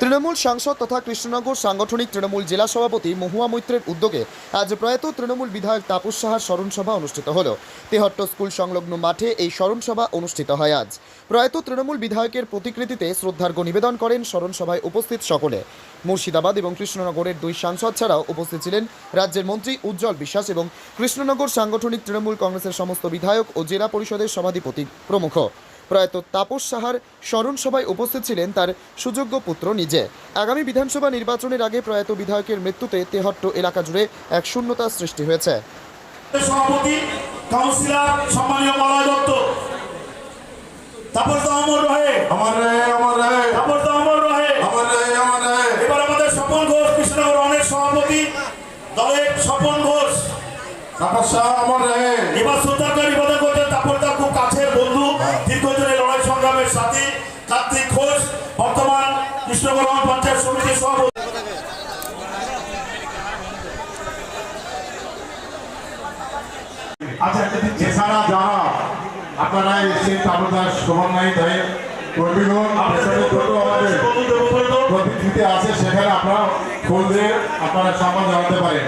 তৃণমূল সাংসদ তথা কৃষ্ণনগর সাংগঠনিক তৃণমূল জেলা সভাপতি মহুয়া মৈত্রের উদ্যোগে আজ প্রয়াত তৃণমূল বিধায়ক তাপস সাহার স্মরণ সভা অনুষ্ঠিত হল। তেহট্ট স্কুল সংলগ্ন মাঠে এই স্মরণ সভা অনুষ্ঠিত হয়। আজ প্রয়াত তৃণমূল বিধায়কের প্রতিকৃতিতে শ্রদ্ধার্ঘ্য নিবেদন করেন স্মরণ সভায় উপস্থিত সকলে। মুর্শিদাবাদ এবং কৃষ্ণনগরের দুই সাংসদ ছাড়াও উপস্থিত ছিলেন রাজ্যের মন্ত্রী উজ্জ্বল বিশ্বাস এবং কৃষ্ণনগর সাংগঠনিক তৃণমূল কংগ্রেসের সমস্ত বিধায়ক ও জেলা পরিষদের সভাধিপতি প্রমুখ। প্রয়াত তাপস সাহার স্মরণ সভায় উপস্থিত ছিলেন তার সুযোগ্য পুত্র নিজে। আগামী বিধানসভা নির্বাচনের আগে প্রয়াত বিধায়কের মৃত্যুতে তেহট্ট এলাকা জুড়ে এক শূন্যতা সৃষ্টি হয়েছে। সভাপতি কাউন্সিলর সম্মানীয় মলয় দত্ত, তাপস দা অমর রহে, আমার রহে, আমার রহে, তাপস দা অমর রহে, আমার রহে, আমার রহে। এবার আমাদের স্বপন ঘোষ, কৃষ্ণনগর অনেক সভাপতি দলের স্বপন ঘোষ, তাপস সাহা আমার রহে। এবার শ্রদ্ধার্ঘ্য নিবেদন করছেন তাপস দা খুব কাছের বন্ধু, দীর্ঘদিনের লড়াই সংগ্রামের সাথী কার্তিক ঘোষ, বর্তমান কৃষ্ণনগর পঞ্চায়েত সমিতির সভাপতি। আচ্ছা, এছাড়া যারা আপনারা এসে তাপদার সমন্বয় দেয় কর্মীগণ, পেছনে দুটো আমাদের প্রতিকৃতি আছে, সেখানে আপনারা ফুল দিয়ে আপনারা সম্মান জানাতে পারেন।